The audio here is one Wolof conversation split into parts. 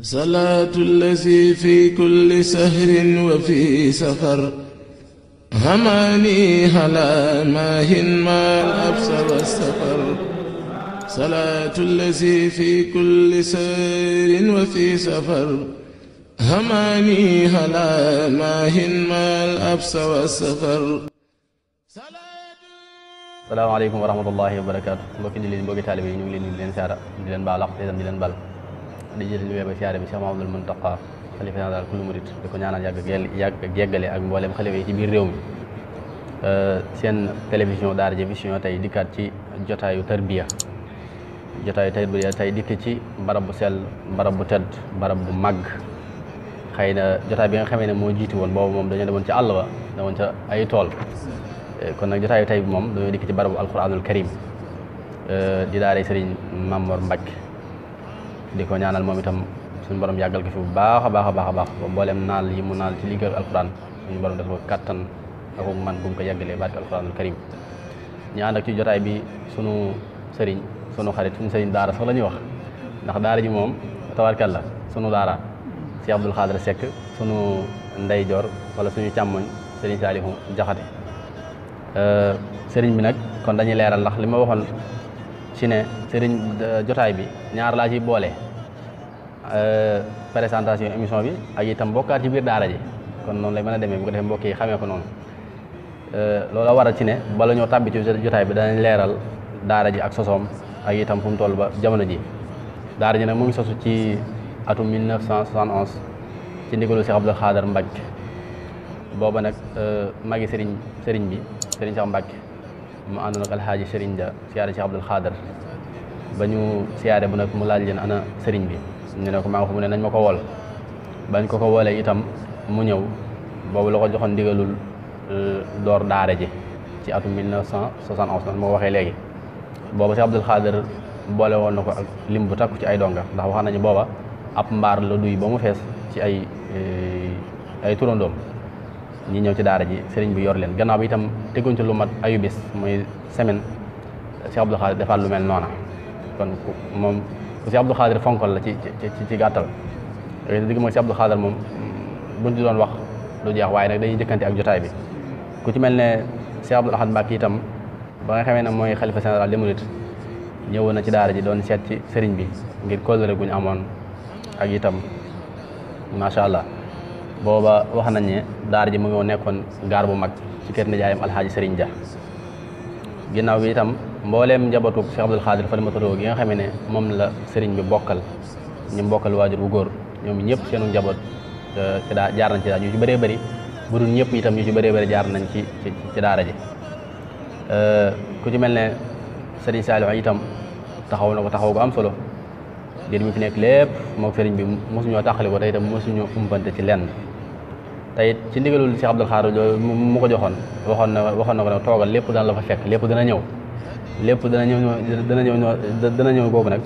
صلاة الذي في كل سهر وفي سفر هماني هلا ماهن ما الأبس والسفر صلاة الذي في كل سهر وفي سفر هماني هلا ماهن ما الأبس والسفر. salaamaaleykum wa rahmatullahi wa barakaatu mbokki jullit mbokki taalibe yi ñu ngi leen di leen siyaara di leen baal ak di leen bal di jël li ba siyaare bi Cheikh Mamadou Mountakha xalifa général kullu murid di ko ñaanal yàgg ak yeggale ak mboolem xalifa yi ci biir réew mi. seen télévision Daaradji Vision tey dikkaat ci jotaayu Tarbiyyah tey dikk ci barab bu sell barab bu tedd barab bu màgg. xëy na jotaay bi nga xamee ne moo jiitu woon boobu moom dañoo demoon ci àll ba demoon ca ay tool kon nag jotaayu tey bi moom dañoo dikk ci barabu alquranul karim di daaray Serigne Mame Mbacke di ko ñaanal moom itam suñu borom yàggal ko fi bu baax a baax ba mboolem naal yi mu naal ci liggéeyu alquran suñu borom def ko kattan ak man bu mu ko yàggalee barke alquranul karim. ñu ànd ak ci jotaay bi sunu Serigne sunu xarit suñu Serigne daara sax la ñuy wax ndax daara ji moom tabarkalla sunu daara si Abdul Xaadir Seck sunu ndeyjoor wala suñu càmmoñ Serigne Salihu Jaxate sëriñ bi nag kon dañuy leeral ndax li ma waxoon ci ne sëriñ jotaay bi ñaar laa ci boole présentation émission bi ak itam bokkaat ci biir daara ji kon noonu lay mën a demee bu ko defee mbokk yi xamee ko noonu loola waral ci ne bala ñoo tàbbi ci jotaay bi danañ leeral daara ji ak sosoom ak itam fu mu toll ba jamono ji. daara ji nag mu ngi sosu ci atum 1971 ci ndigalu Cheikh Abdou Khadr Mbacke booba nag magi sëriñ bi Serigne Cheikh Mbacke mu àndoon ak alxaaji Serigne ja siyaare Cheikh Abdou Khadr ba ñu siyaare bu nag mu laaj leen ana Serigne bi ñu ne ko maa ngi ko mu ne nañ ma ko wool bañ ko woolee itam mu ñëw boobu la ko joxoon ndigalul door daara ji ci atum 1971 man moo waxee léegi booba Cheikh Abdou Khadr boole woon na ko ak lim bu takku ci ay donga ndax wax nañu booba ab mbaar la duy ba mu fees ci ay turandoom ñi ñëw ci daara ji sëriñ bi yor leen gannaaw bi itam teguñ ci lu mat ayu bis muy semaine Cheikh Abdou Khadr defaat lu mel noona kon moom ku Cheikh Abdou Khadr fonkol la ci gàttal digg mooy Cheikh Abdou Khadr moom buñ ci doon wax lu jeex waaye nag dañuy jëkkante ak jotaay bi ku ci mel ne Cheikh Abdou Ahad Mbacke itam ba nga xamee ne mooy xalifa général des mourides ñëwoon na ci daara ji doon seet ci sëriñ bi ngir kóllëre guñ amoon ak itam macha allah booba wax nañ ne daara ji mu ngi nekkoon gaar bu mag ci kër nijaayam alxaaji Serigne ja ginnaaw bi itam mbooleem njabootu Cheikh Abdou Khadr Falimatuloo gi nga xamee ne moom la Serigne bi bokkal ñu bokkal waajur bu góor ñoom ñëpp seenu njaboot ci jaar nañ ci daara ñu ci bëree bëri bu dul ñëpp itam ñu ci bëree bëri jaar nañ ci daara ji ku ci mel ne Serigne Saliou itam taxaw na ko taxaw gu am solo diir mi fi nekk lépp moom Serigne bi mosuñoo taxali ko te itam mosuñoo umpante ci lenn tey ci ndigalul Cheikh Abdou Khadr mu ko joxoon waxoon na ko ne toogal lépp dana la fa fekk lépp dana ñëw googu nag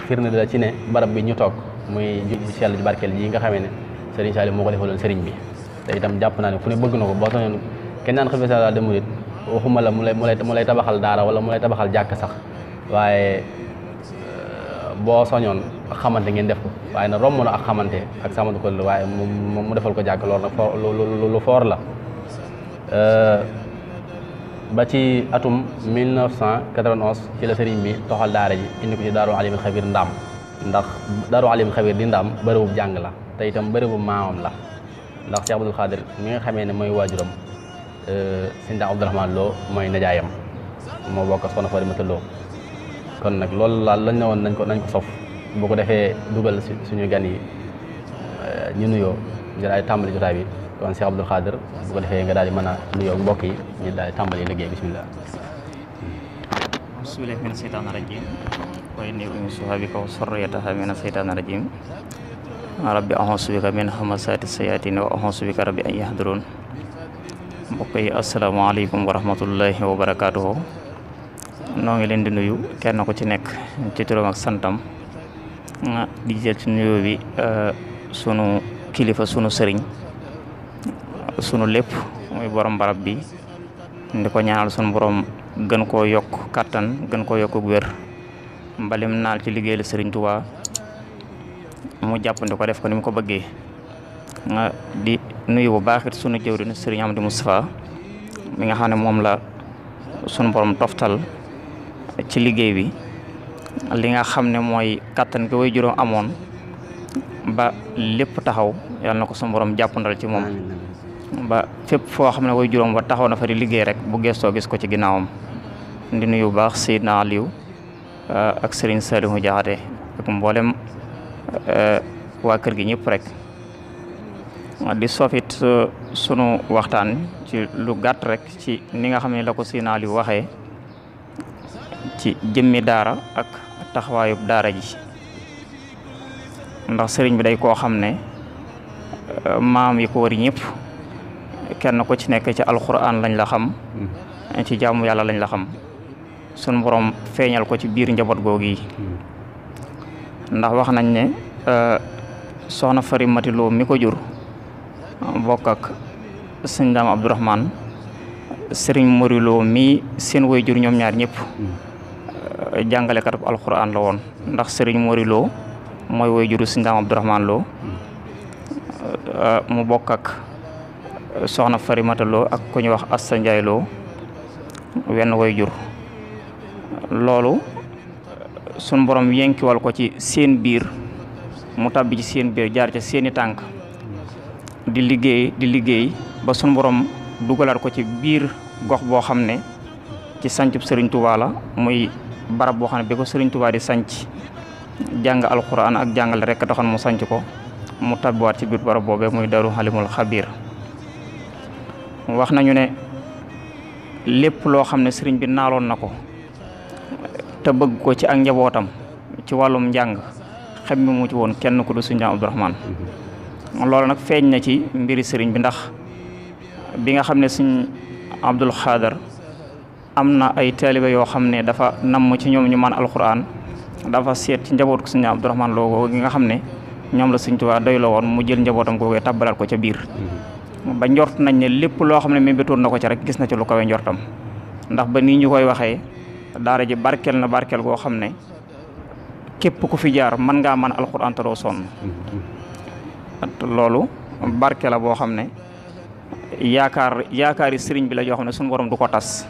firnde la ci ne barab bi ñu toog muy ju sell ji barkeel ji nga xamee ne Serigne Saliou moo ko defaloon Serigne bi te itam jàpp naa ne fu ne bëgg na ko boo soñoon kenn naan xalifa général des mourides waxuma la mu lay tabaxal daara wala mu lay tabaxal jàkk sax waaye boo soñoon ak xamante ngeen def ko waaye nag romb na ak xamante ak samante ko waaye mu defal ko jàkk loolu nag lu foor la ba ci atum 1991 ci la sëriñ bi toxal daara ji indi ko ci daaru alimul xabir ndaam ndax daaru alimul xabir di ndaam bërëbu jàng la te itam bërëbu maamam la ndax Cheikh Abdou Khadr mi nga xamee ne mooy waajuram sëñ Abdourahmane Lo mooy nijaayam moo bokk soxna Farimata Lo kon nag loolu laal lañ ne woon nañ ko sof boo ko defee dugal suñu gan yi ñu nuyoo nga daal di tàmbali jotaay bi kon Cheikh Abdou Khadr bu ko defee nga daal di mën a nuyoo mbokk yi ñu daal di tàmbali liggéey bismillah. bismillahi mina seytaani rajim wa inni u'idhuha bika wa zurriyyataha mina seytaani rajim rabbi a'udhu bika min hamasati sayatin wa a'udhu bika rabbi an yahdurun. mbokk yi asalaamaaleykum wa rahmatullahi wa barakaatuhu. noo ngi leen di nuyu kenn ku ci nekk ci turam ak santam di jël ci nuyoo bi sunu kilifa sunu sëriñ sunu lépp muy borom barab bi di ko ñaanal sunu borom gën koo yokk kattan gën koo yokk wér mbalim naal ci liggéeyal Serigne Touba mu jàppandi ko def ko ni mu ko bëggee di nuyu bu baax it sunu jëwriñ Serigne Amdi Moustapha mi nga xam ne moom la sunu borom toftal ci liggéey bi li nga xam ne mooy kattan gi way juróom amoon ba lépp taxaw yàlla na ko sunu borom jàppandal ci moom ba fépp foo xam ne way juróom ba taxaw na fa di liggéey rek bu gestoo gis ko ci ginnaawam. di nuyu bu baax Seydina Aliou ak Serigne Saliou Diakhaté ak mboolem waa kër gi ñëpp rek di sofit sunu waxtaan ci lu gàtt rek ci ni nga xam ne la ko Seydina Aliou waxee ci jëmmi daara ak taxawaayub daara ji ndax sëriñ bi day koo xam ne maam yi ko wari ñëpp kenn ko ci nekk ci alxuraan lañ la xam ci jaamu yàlla lañ la xam sunu borom feeñal ko ci biir njaboot googu yi ndax wax nañ ne soxna Fari Matiloo mi ko jur bokk ak sëñ Daam Abdourahmane sëriñ Moriloo mi seen way jur ñoom ñaar ñëpp jàngalekat bu alxuraan la woon ndax sëriñ Moriloo mooy way juru sëñ Daam Abdourahmane Lo mu bokk ak soxna Fari Matiloo ak ku ñuy wax Assa Njaay Lo wenn way jur loolu sun borom yenkiwal ko ci seen biir mu tàbbi ci seen biir jaar ca seeni tànk di liggéey ba sun borom dugalaat ko ci biir gox boo xam ne ci sancub Serigne Touba la muy barab boo xam ne bi ko Serigne Touba di sanc jàng alxuraan ak jàngale rek taxoon mu sanc ko mu tàbbiwaat ci biir barab boobee muy Daaru Halimul Xabiir wax nañu ne lépp loo xam ne sëriñ bi naaloon na ko te bëgg ko ci ak njabootam ci wàllum njàng xam mi mu ci woon kenn ku du sëriñ Abdourahmane loolu nag feeñ na ci mbiri sëriñ bi ndax bi nga xam ne sëriñ Abdul Xaadar am na ay taalibe yoo xam ne dafa namm ci ñoom ñu man alxuraan dafa seet ci njabootu sëriñ Abdourahmane Lo gi nga xam ne ñoom la sëriñ Tuubaa doy la woon mu jël njabootam googee tabbalaat ko ca biir ba njort nañ ne lépp loo xam ne mébétoon na ko ci rek gis na ci lu kawe njortam ndax ba nii ñu koy waxee daara ji barkeel na barkeel goo xam ne képp ku fi jaar mën ngaa mën alxuraan te doo sonn loolu barke la boo xam ne yaakaari sëriñ bi la yoo xam ne suñu borom du ko tas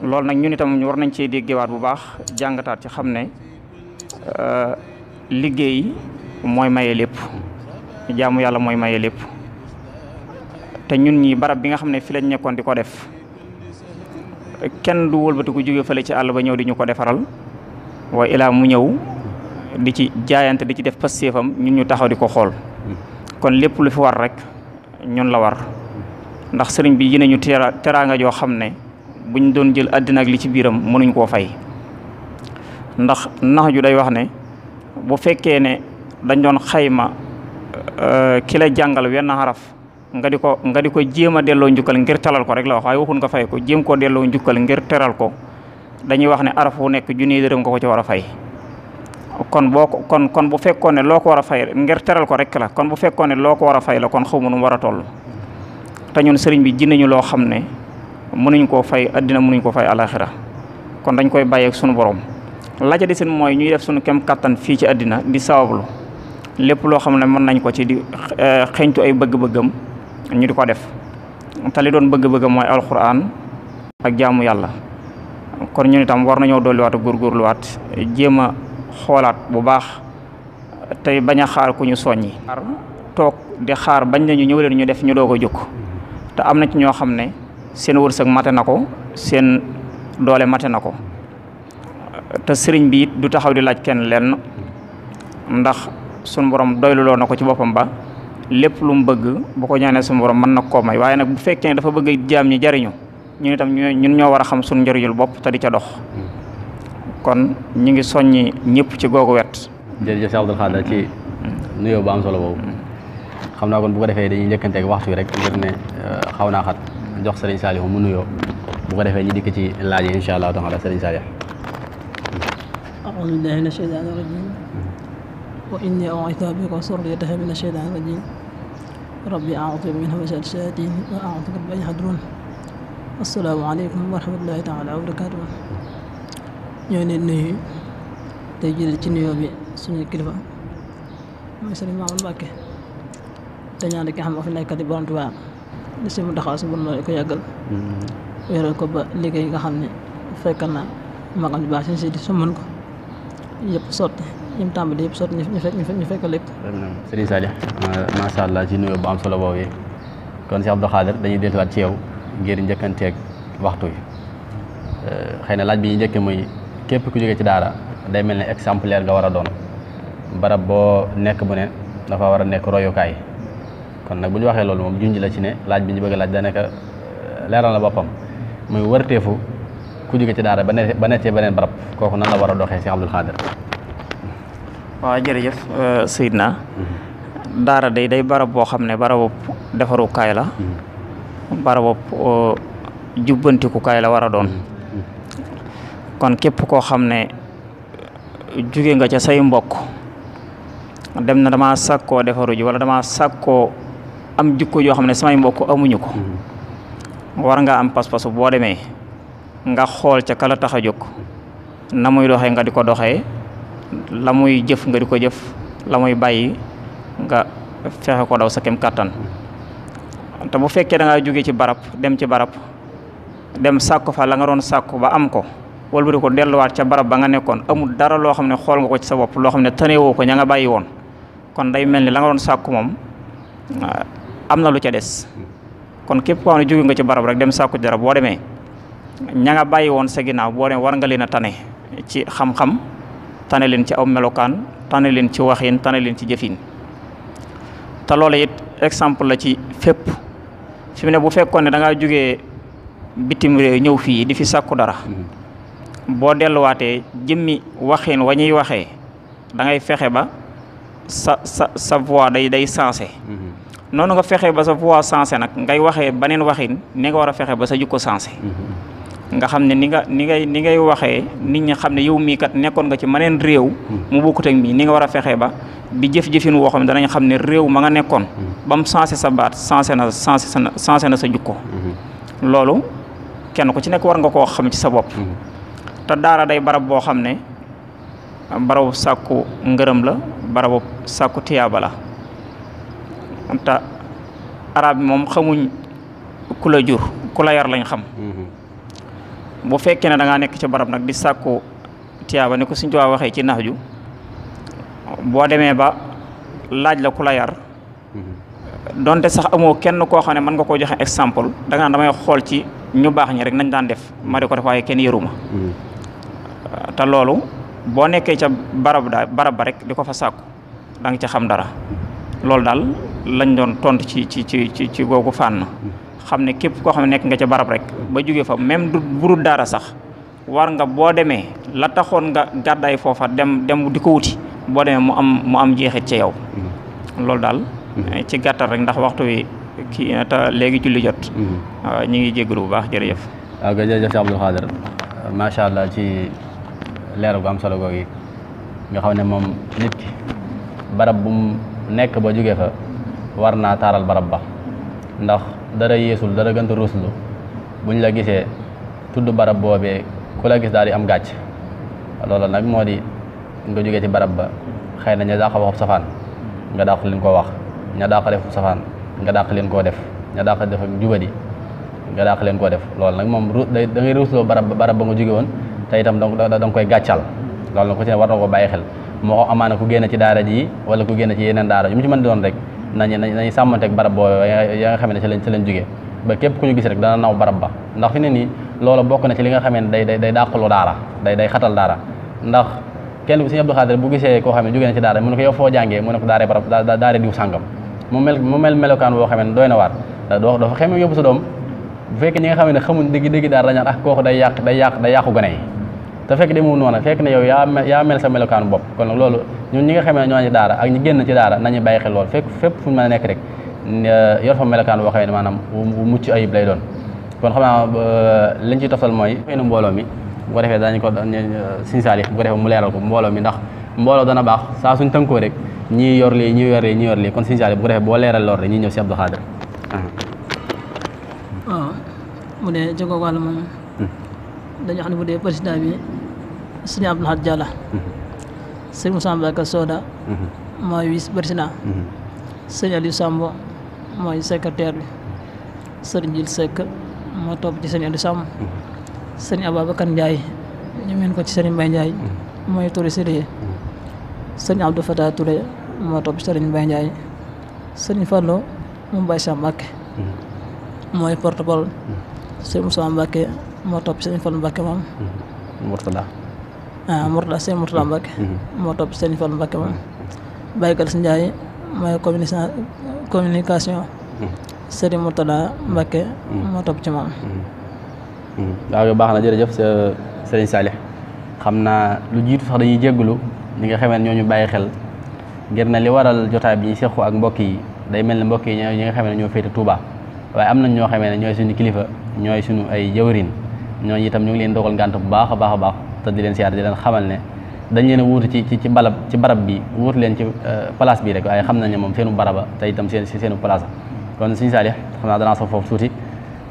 loolu nag ñun itam war nañ cee déggewaat bu baax jàngataat ci xam ne liggéey mooy maye lépp jaamu yàlla mooy maye lépp te ñun ñi barab bi nga xam ne fi lañ nekkoon di ko def kenn du wëlbati ku jóge fële ci àll ba ñëw di ñu ko defaral waaye ilaa mu ñëw di ci jaayante di ci def pastéefam ñun ñu taxaw di ko xool kon lépp lu fi war rek ñun la war ndax sëriñ bi yéene ñu teraanga joo xam ne buñ doon jël àddina ak li ci biiram mënuñ koo fay ndax nax ju day wax ne bu fekkee ne dañ doon xayma ki la jàngal wenn xaraf nga di ko jéem a delloo njukkal ngir teral ko rek la wax waaye waxun nga fay ko jéem koo delloo njukkal ngir teral ko dañuy wax ne araf wu nekk junniy dërëm nga ko ci war a fay kon kon bu fekkoon ne loo ko war a fay ngir teral ko rek la kon bu fekkoon ne loo ko war a fay la kon xaw ma nu mu war a toll te ñun sëriñ bi ji nañu loo xam ne mënuñ koo fay addina mënuñ koo fay alaxira kon dañ koy bàyyeeg sunu borom la ca di seen mooy ñuy def sunu kem kattan fii ci addina di sawablu lépp loo xam ne mën nañ ko ci di xeeñtu ay bëgg-bëggam ñu di ko def te li doon bëgg-bëggam mooy alxuraan ak jaamu yàlla kon ñun itam war nañoo dolliwaat ak góorgóorluwaat jéem a xoolaat bu baax tey bañ a xaar ku ñu soññi. toog di xaar bañ nañu ñëw leen ñu def ñu doog a jóg te am na ci ñoo xam ne seen wërsëg mate na ko seen doole mate na ko te sëriñ bi it du taxaw di laaj kenn lenn ndax sunu borom doyluloo na ko ci boppam ba lépp lu mu bëgg bu ko ñaanee sunu borom mën na koo may waaye nag bu fekkee ne dafa bëgg jaam ñi jariñu ñun itam ñun ñoo war a xam suñu njëriñul bopp te di ca dox kon ñu ngi soññi ñëpp ci googu wet. jërëjëf Cheikh Abdoul Khadr ci nuyoo bu am solo boobu xam naa kon bu ko defee dañuy njëkkante ak waxtu bi rek ngir ne xaw naa xat jox Serigne Saliou mu nuyoo bu ko defee ñu dikk ci laaj yi incha allah taala Serigne Saliou. a'uuzu billaahi mina shaytaani rajiim wa innii u'iiduhaa bika wa zurriyyatahaa mina shaytaani rajiim rabbi a'uuzu bika min hamazaati shayaatiin wa a'uuzu bika an yahduruun. assalaamu aleykum wa rahmatullaahi taala wa barakaatuh. ñoo ngi leen nuyu tey jëlee ci nuyoo bi suñu kilifa muy Serigne Mame Mbacke te ñaan ki nga xam ne moo fi nekkat di borom Tuubaa di si mu taxaw si bon ko yàggal wéeral ko ba liggéey nga xam ne fekkal na magam ju baax si di su mën ko yëpp sotti yim tàmbali yëpp sotti ñu fekk lépp. Serigne Saliou macha allah ci nuyoo bu am solo boobu kon si Abdou Khader dañuy delluwaat ci yow ngir njëkkanteeg waxtu yi xëy na laaj bi ñu njëkkee muy képp ku jógee ci daara day mel ne exemplaire nga war a doon barab boo nekk bu ne dafa war a nekk royukaay kon nag bu ñu waxee loolu moom junj la ci ne laaj bi ñu bëgg a laaj daanaka leeral la boppam muy wërteefu ku jóge ci daara ba nekkee beneen barab kooku nan la war a doxee si Abdou Khader. waaw jërëjëf Seydina daara day barab boo xam ne barabu defarukaay la barabu jubbantikukaay la war a doon kon képp koo xam ne jóge nga ca say mbokk dem na dama sàkkoo defaru ji wala dama sàkkoo am jikko yoo xam ne samay mbokk amuñu ko war nga am pas-pasu boo demee nga xool ca kala tax a jóg na muy doxee nga di ko doxee la muy jëf nga di ko jëf la muy bàyyi nga fexe ko daw sa kem kàttan te bu fekkee da ngaa jóge ci barab dem sàkku fa la nga doon sàkku ba am ko wëlbati ko delluwaat ca barab ba nga nekkoon amul dara loo xam ne xool nga ko ci sa bopp loo xam ne tanewoo ko ña nga bàyyi woon kon day mel ni la nga doon sàkku moom am na lu ca des kon képp koo xam ne jóge nga ci barab rek dem sàkku dara boo demee ña nga bàyyi woon sa ginnaaw boo demee war nga leen a tane ci xam-xam tane leen ci aw melokaan tane leen ci waxin tane leen ci jëfin te loolu it exemple la ci fépp fi mu ne bu fekkoon ne da ngaa jógee bitim réew ñëw fii di fi sàkku dara boo delluwaatee jëmmi waxin wa ñuy waxee da ngay fexe ba sa voix day sensé noonu nga fexe ba sa voix sensé nag ngay waxee beneen waxin ni nga war a fexe ba sa jukko sensé nga xam ne ni ngay waxee nit ñi xam ne yow mii kat nekkoon nga ci maneen réew mu bokkut ak mii ni nga war a fexe ba di jëf-jëfin woo xam ne danañ xam ne réew ma nga nekkoon ba mu sensé sa baat sensé na sa jukko loolu kenn ku ci nekk war nga koo xam ci sa bopp te daara day barab boo xam ne barabu sàkku ngërëm la barabu sàkku tiyaaba la te arab bi moom xamuñ ku la jur ku la yar lañ xam bu fekkee ne da ngaa nekk ci barab nag di sàkku tiyaaba ni ko Sëriñ Tuubaa waxee ci Nahju boo demee ba laaj la ku la yar donte sax amoo kenn koo xam ne mën nga koo joxe exemple da nga damay xool ci ñu baax ñi rek nañ daan def ma di ko def waaye kenn yaruma te loolu boo nekkee ca barab ba rek di ko fa sàkku da nga ca xam dara loolu daal lañ doon tontu ci googu fànn xam ne képp koo xam ne nekk nga ca barab rek ba jóge fa même du burul daara sax war nga boo demee la taxoon nga gàddaay foofa dem di ko wuti boo demee mu am jeexit ci yow loolu daal ci gàttal rek ndax waxtu wi kii te léegi julli jot waaw ñu ngi jégalu bu baax jërëjëf. waaw jërëjëf si Abdou Khader macha allah ci leeral gu am solo googu nga xam ne moom nit ki barab bu mu nekk ba jóge fa war naa taaral barab ba ndax dara yeesul dara gënta ruslu buñ la gisee tudd barab boobee ku la gis daal di am gàcc loolu nag moo di nga jógee ci barab ba xëy na ña dàq waxub safaan nga dàq leen koo wax ña dàq defub safaan nga dàq leen koo def ña dàq def ak jubadi nga dàq leen koo def loolu nag moom da ngay ruusloo barab ba nga jóge woon te itam da nga koy gàccal loolu nag ku ci ne war na ko bàyyi xel moo ko amaana ku génn ci daara ji wala ku génn ci yeneen daara yu mu ci mën di doon rek nañu sàmmanteeg barab boobu ya nga xam ne ci lañ jógee ba képp ku ñu gis rek dana naw barab ba ndax fi ne nii loolu bokk na ci li nga xamee ne day dàqalu daara day xatal daara ndax kenn ku Sëriñ Abdou Khader bu gisee koo xam ne jógee na ci daara mu ne ko yow foo jàngee mu ne ko daara barab daara diw sàngam mu mel melokaan boo xam ne doy na waar dafa xamee yóbbu sa doom bu fekkee ñi nga xam ne xamuñ dëgg daara dañaan ak kooku day yàqu gone yi te fekk demul noonu fekk ne yow yaa mel sa melokaanu bopp kon nag loolu ñun ñi nga xamee ne ñoo ci daara ak ñi génn ci daara nañu bàyyi xel loolu fépp fu ñu mën a nekk rek yor fa melokaan boo xam ne maanaam bu mucc ayib lay doon kon xam naa liñ ciy toftal mooy xëy na mbooloo mi bu ko defee dañu ko Sëriñ Saliou bu ko defee mu leeral ko mbooloo mi ndax mbooloo dana baax saa suñ tënkoo rek ñii yor lii kon Sëriñ Saliou bu ko defee boo leeral lool rek ñii ñëw si Abdou Khader waaw mu dee jógoo wàll moom dañu xam ne bu dee président bi Serigne Abdou Lahad Diallo Serigne Moussa Mbacke Soda mooy vice président. sëñ Aliou Samb mooy secrétaire bi. sëriñ Jil Seck moo topp ci sëñ Aliou Samb. sëñ Ababacar Ndiaye ñu meen ko ci sëriñ Mbaye Ndiaye mooy trésorier. sëñ Abdou Fatah Touré moo topp ci sëriñ Mbaye Ndiaye. sëriñ Fallou mu Mbaye Sam Mbacke mooy porte-parole. sëñ Moussa Mbacke moo topp ci sëriñ Fallou Mbacke moom. Mourtada sëñ Mourtada Mbacke moo topp ci sëriñ Fallou Mbacke moom. Baye Galas Ndiaye mooy communication. sëriñ Mourtada Mbacke moo topp ci moom. waaw yow baax na jërëjëf sëriñ Salih xam naa lu jiitu sax dañuy jégglu ñi nga xamee ñoo ñu bàyyi xel ngir ne li waral jotaay bi ñu sequ ak mbokk yi day mel ne mbokk yi ñi nga xamee ne ñoo féete Touba waaye am nañ ñoo xamee ne ñooy suñu kilifa ñooy suñu ay jawrin ñooñu itam ñu ngi leen dogal ngànt bu baax a baax a baax te di leen siyaar di leen xamal ne dañ leen a wuutu ci barab bi wuutu leen ci place bi rek waaye xam nañ ne moom seenu baraba te itam seenu place kon sëriñ Salih xam naa danaa sax foofu tuuti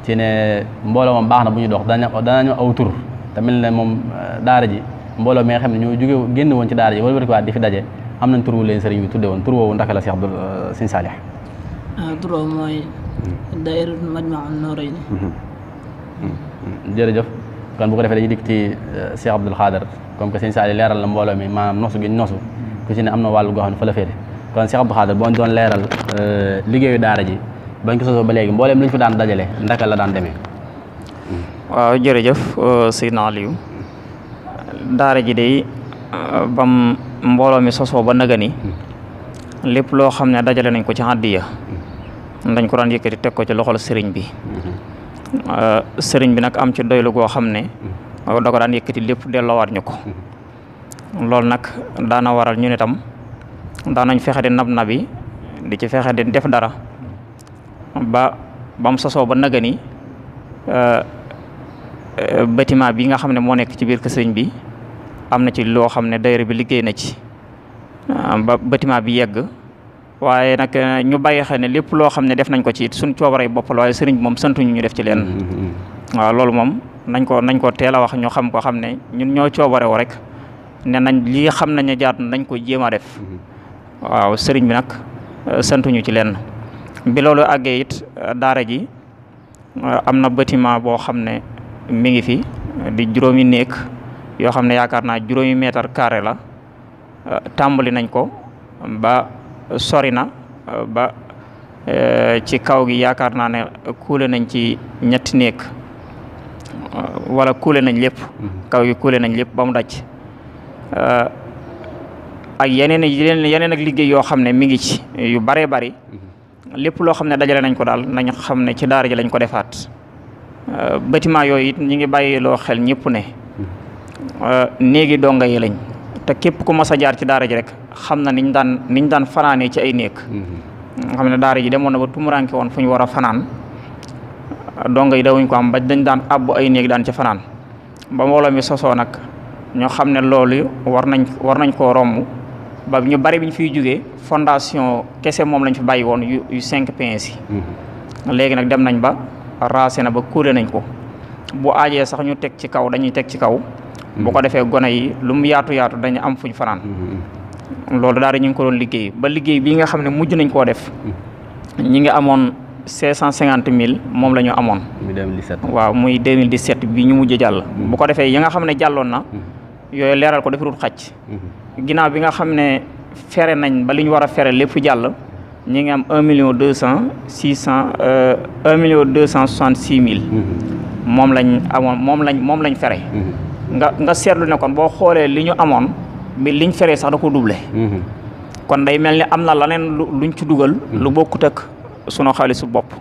ci ne mbooloo moom baax na bu ñu dox danañu aw tur te mel ne moom daara ji mbooloo mi nga xam ne ñoo jóge génn woon ci daara ji wala di fi daje am nañ tur wu leen sëriñ bi tudde woon tur woowu ndaka la Cheikh sëriñ Salih. tur woowu mooy Daayiratul Majmahun Nurayni. jërëjëf kon bu ko defee dañuy dikk ci Cheikh Abdoul Khader comme que sëriñ Salih leeral na mbooloo mi maanaam nosu gi nosu ku ci ne am na wàllu goo xam ne fa la féete kon Cheikh Abdoul Khader boo doon leeral liggéeyu daara ji bañ ko sosoo ba léegi mbooleem lu ñu fi daan dajale ndaka la daan demee. waaw jërëjëf Seydina Aliou daara ji day bam mbooloo mi sosoo ba naga ni lépp loo xam ne dajale nañ ko ci àddiya dañ ko daan yëkkati teg ko ci loxol sëriñ bi. sëriñ bi nag am ci doylu goo xam ne da ko daan yëkkati lépp delloowaat ñu ko. loolu nag daana waral ñu ne tam daanañ fexe di nabi di ci fexe di def dara bam sosoo ba naga ni bâtiment bi nga xam ne moo nekk ci biir kër sëriñ bi am na ci loo xam ne daayira bi liggéey na ci ba bâtiment bi yegg waaye nag ñu bàyyi xel ne lépp loo xam ne def nañ ko ci suñ coobaree bopp la waaye sëriñ bi moom santuñu ñu def ci leen. waaw loolu moom nañ ko teel a wax ñu xam ko xam ne ñun ñoo coobarewu rek ne nañ lii xam nañ ne jaat nañ ko jéem a def waaw sëriñ bi nag santuñu ci leen. bi loolu àggee it daara ji am na bâtiment boo xam ne mi ngi fi di juróomi néeg yoo xam ne yaakaar naa juróomi mètre carré la tàmbali nañ ko ba sori na ba ci kaw gi yaakaar naa ne kuule nañ ci ñetti néeg wala kuule nañ lépp kaw gi kuule nañ lépp ba mu daj ak yeneen ak liggéey yoo xam ne mi ngi ci yu baree bari lépp loo xam ne dajale nañ ko daal nañ xam ne ci daara ji lañ ko defaat bâtiment yooyu it ñi ngi bàyyi loo xel ñëpp ne néegi donga yi lañ te képp ku mas a jaar ci daara ji rek xam na niñ daan fanaanee ci ay néeg xam ne daara ji demoon na ba tumuranke woon fu ñu war a fanaan donga yi dawuñ ko am ba dañ daan abbu ay néeg daan ci fanaan ba mbooloo mi sosoo nag ñoo xam ne loolu war nañ koo romb ba ñu bari bi ñu fiy jógee fondation kese moom lañ fi bàyyi woon yu 5 pinces yi léegi nag dem nañ ba raase na ba kuule nañ ko bu aajee sax ñu teg ci kaw dañuy teg ci kaw bu ko defee gone yi lu mu yaatu dañu am fuñ fanaan loolu daal ñu ngi ko doon liggéey ba liggéey bii nga xam ne mujj nañ koo def ñi ngi amoon 550 000 moom la ñu amoon. muy 2017 waaw muy 2017 bi ñu mujj jàll. bu ko defee yi nga xam ne jàlloon na yooyu leeral ko defirut xàcc. ginnaaw bi nga xam ne fere nañ ba li ñu war a fere lépp jàll ñi ngi am 1,266,000 moom lañ amoon moom lañ fere. nga seetlu ne kon boo xoolee li ñu amoon bi liñ feree sax da ko doublé. kon day mel ni am na leneen luñ ci dugal. lu bokkut ak sunu xaalisu bopp.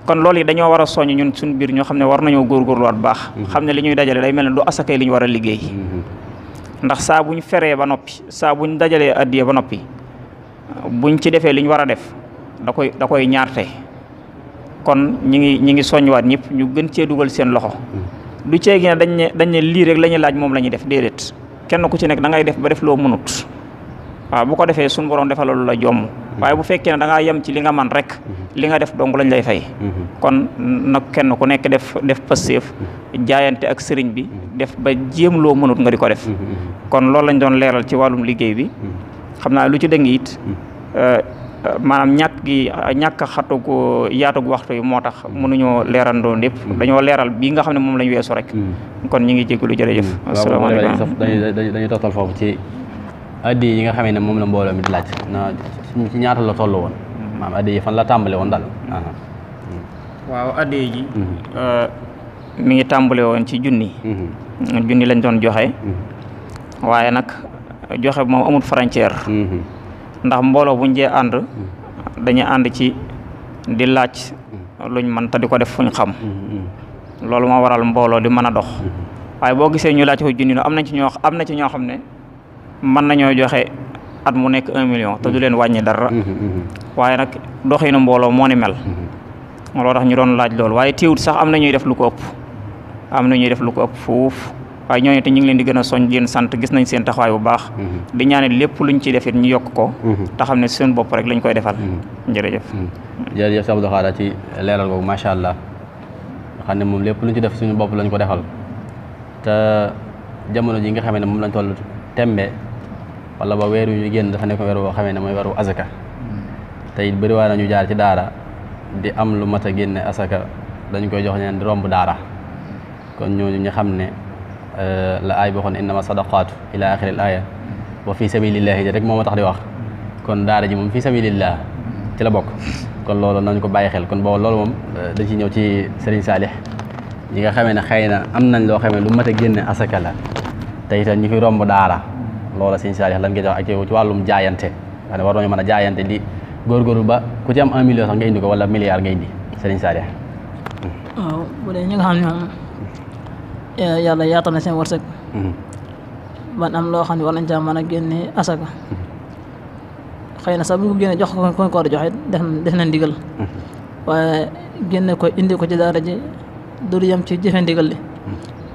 kon loolu yi dañoo war a soññ ñun suñu biir ñoo xam ne war nañoo góorgóorluwaat baax. xam ne li ñuy dajale day mel ne du asakay li ñu war a liggéey. ndax saa buñ feree ba noppi saa buñ dajalee addiya ba noppi buñ ci defee li ñu war a def da koy ñaarte. kon ñi ngi soññwaat ñëpp ñu gën cee dugal seen loxo. du ceegi ne dañ ne lii rek la ñuy laaj moom la ñuy def déedéet kenn ku ci nekk da ngay def ba def loo mënut. waaw bu ko defee suñu borom defal lu la jomm waaye bu fekkee ne da ngaa yem ci li nga man rek li nga def dong lañ lay fay. kon nag kenn ku nekk def passeef jaayante ak sëriñ bi def ba jéem loo mënut nga di ko def. kon loolu lañ doon leeral ci wàllum liggéey bi xam naa lu ci dëng it maanaam ñàkk xatu ko yaatug waxtu yi moo tax mënuñoo leerandoo lépp dañoo leeral bii nga xam ne moom lañ weesu rek kon ñu ngi jégalu jërëjëf asalaamaaleykum dañuy toftal foofu ci addi yi nga xamee ne moom la mbooloo mi di laaj na ci ñaata la toll woon maanaam addi yi fan la tàmbale woon daal waaw addi ji mi ngi tàmbale woon ci junni lañ doon joxe waaye nag joxe moom amul frontière ndax mbooloo buñ jee ànd dañuy ànd ci di laaj luñ mën te di ko def fuñ xam loolu moo waral mbooloo di mën a dox waaye boo gisee ñu laaj ko junni am na ci ñoo xam ne mën nañoo joxe at mu nekk 1 million te du leen wàññi dara waaye nag doxinu mbooloo moo ni mel loolu tax ñu doon laaj loolu waaye teewut sax am na ñuy def lu ko ëpp fuuf waaye ñooñu te ñu ngi leen di gën a soñ di leen sant gis nañ seen taxawaay bu baax di ñaanal lépp luñ ciy def it ñu yokk ko te xam ne seen bopp rek lañ koy defal jërëjëf jërëjëf Abdou Khadre ci leeral googu macha allah nga xam ne moom lépp luñ ci def suñu bopp lañ ko defal te jamono ji nga xamee ne moom lañ toll tembe wala ba weer yu ñu génn dafa nekk weer boo xamee ne mooy weeru azaka te it bëri waa nañu jaar ci daara di am lu mat a génne asaka dañ koy jox ñeen di romb daara kon ñooñu ñu xam ne la aay boo xoon innama sadaqaatu ila axiril aaya wa fi sabilillahi ji rek moo ma tax di wax kon daara ji moom fi sabilillah ci la bokk kon loolu nañ ko bàyyi xel kon boobu loolu moom da ci ñëw ci Serigne Salih ñi nga xamee ne xëy na am nañ loo xamee lu mat a génne asaka la te itam ñu fi romb daara loola Serigne Salih lan nga jox ak ci wàllum jaayante xam ne war nañu mën a jaayante di góorgóorlu ba ku ci am 1 million sax nga indi ko wala milliard nga indi Serigne Salih waaw bu dee ñi nga xam ne moom yàlla yaatal na seen wërsëg ban am loo xam ne war nañ caa mën a génne asaka xëy na sax bu ñu ko génne jox ko ko war a joxe def na ndigal waaye génne ko indi ko ci daara ji du yem ci jëfe ndigal li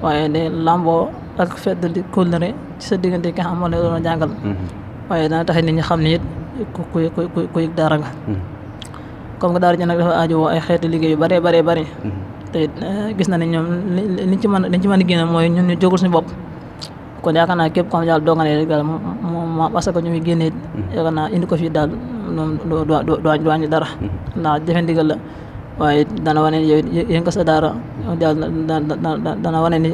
waaye de lamboo ak fedd di kóllëre ci sa diggante ki nga xam ne doon a jàngal waaye dana tax nit ñi xam ne it ku yëg daara nga comme que daara ji nag dafa aajowoo ay xeetu liggéey yu bëree bëri te gis na ne ñoom liñ ci mën a génne mooy ñun ñu jógul suñu bopp kon yaakaar naa képp ko xam daal doo nga ne rek daal moom parce que ñu muy génnee yaakaar naa indi ko fii daal moom du wàññi dara ndax jëfe ndigal la waaye dana wane ni yow yéen ko sa daara daal dana wane ni